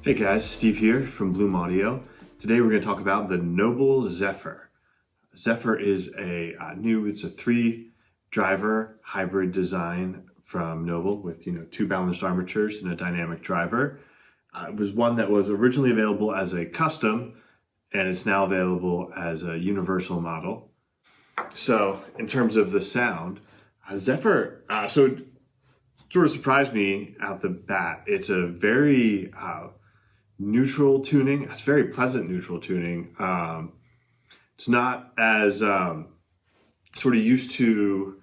Hey guys, Steve here from Bloom Audio. Today we're going to talk about the Noble Zephyr. Zephyr is it's a 3-driver hybrid design from Noble with two balanced armatures and a dynamic driver. It was one that was originally available as a custom, and it's now available as a universal model. So in terms of the sound, Zephyr, so it sort of surprised me out the bat. It's a very neutral tuning. It's very pleasant neutral tuning. It's not as sort of used to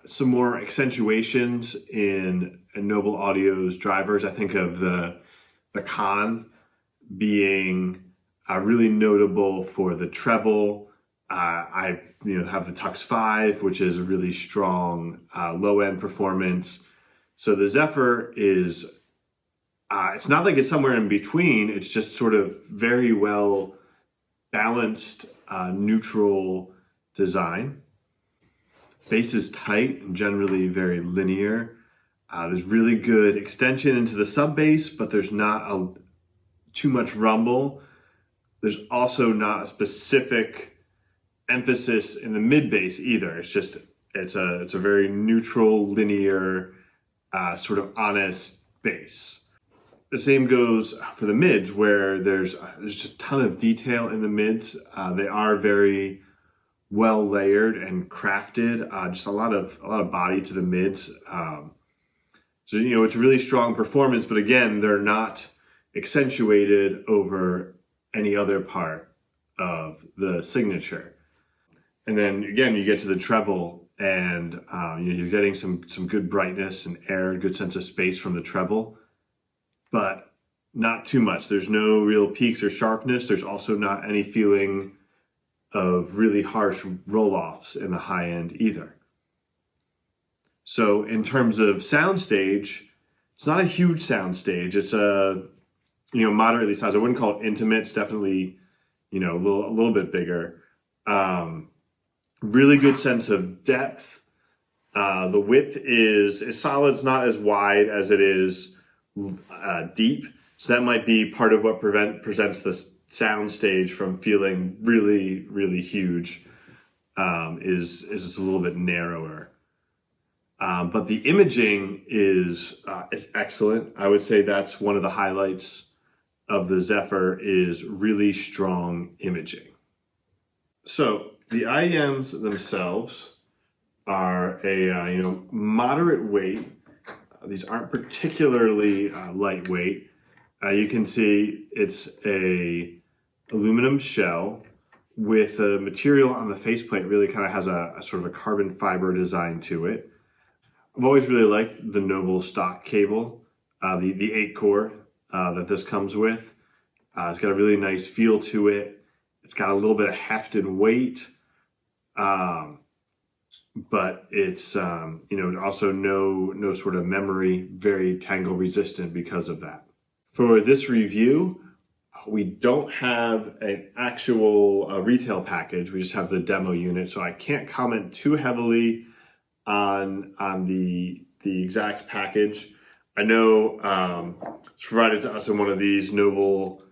some more accentuations in Noble Audio's drivers. I think of the Con being really notable for the treble. I have the Tux 5, which is a really strong low end performance. So the Zephyr is it's not like it's somewhere in between. It's just sort of very well balanced, neutral design. Bass is tight and generally very linear. There's really good extension into the sub bass, but there's not too much rumble. There's also not a specific emphasis in the mid bass either. It's a very neutral, linear, sort of honest bass. The same goes for the mids, where there's just a ton of detail in the mids. They are very well layered and crafted. Just a lot of body to the mids. So it's a really strong performance, but again, they're not accentuated over any other part of the signature. And then again, you get to the treble, and you're getting some good brightness and air, good sense of space from the treble, but not too much. There's no real peaks or sharpness. There's also not any feeling of really harsh roll-offs in the high end either. So in terms of soundstage, it's not a huge soundstage. It's a moderately sized. I wouldn't call it intimate. It's definitely a little bit bigger. Really good sense of depth. The width is solid. It's not as wide as it is deep, so that might be part of what presents the sound stage from feeling really, really huge. Is just a little bit narrower, but the imaging is excellent. I would say that's one of the highlights of the Zephyr, is really strong imaging. So the IEMs themselves are a moderate weight. These aren't particularly lightweight. You can see it's a aluminum shell with a material on the faceplate really kind of has a sort of a carbon fiber design to it. I've always really liked the Noble stock cable, the 8-core that this comes with. It's got a really nice feel to it. It's got a little bit of heft and weight. But it's also no sort of memory, very tangle resistant because of that. For this review, we don't have an actual retail package. We just have the demo unit, so I can't comment too heavily on the exact package. I know it's provided to us in one of these Noble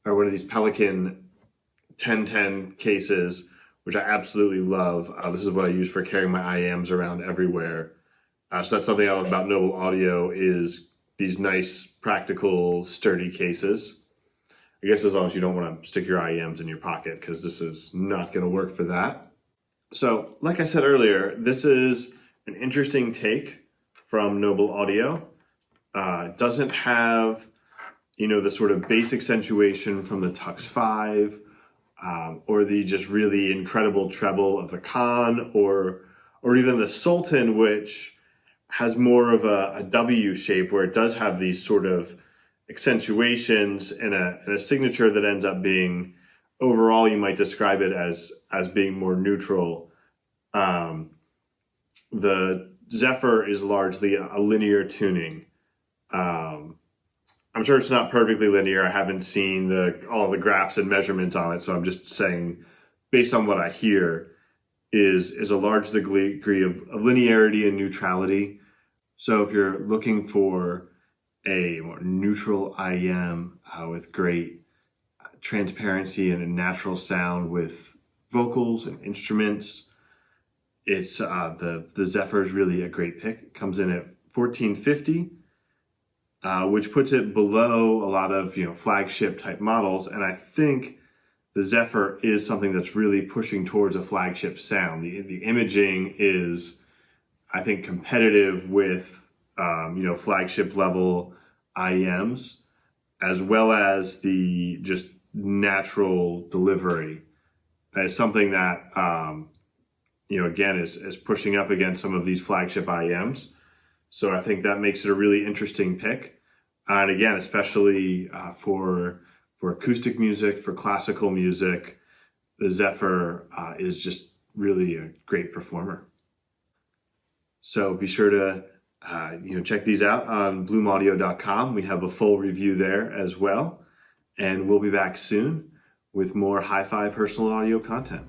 or one of these Pelican 1010 cases, which I absolutely love. This is what I use for carrying my IEMs around everywhere. So that's something I love about Noble Audio, is these nice, practical, sturdy cases. I guess as long as you don't want to stick your IEMs in your pocket, because this is not going to work for that. So like I said earlier, this is an interesting take from Noble Audio. It doesn't have, the sort of bass accentuation from the Tux 5, or the just really incredible treble of the Con, or even the Sultan, which has more of a W shape, where it does have these sort of accentuations and a signature that ends up being, overall, you might describe it as being more neutral. The Zephyr is largely a linear tuning. I'm sure it's not perfectly linear. I haven't seen all the graphs and measurements on it, so I'm just saying, based on what I hear, is a large degree of linearity and neutrality. So if you're looking for a more neutral IEM with great transparency and a natural sound with vocals and instruments. It's the Zephyr is really a great pick. It comes in at $1,450, which puts it below a lot of flagship type models. And I think the Zephyr is something that's really pushing towards a flagship sound. The imaging is, I think, competitive with flagship level IEMs, as well as the just natural delivery. It's something that again is pushing up against some of these flagship IEMs. So I think that makes it a really interesting pick. And again, especially for acoustic music, for classical music, the Zephyr is just really a great performer. So be sure to check these out on bloomaudio.com. We have a full review there as well. And we'll be back soon with more hi-fi personal audio content.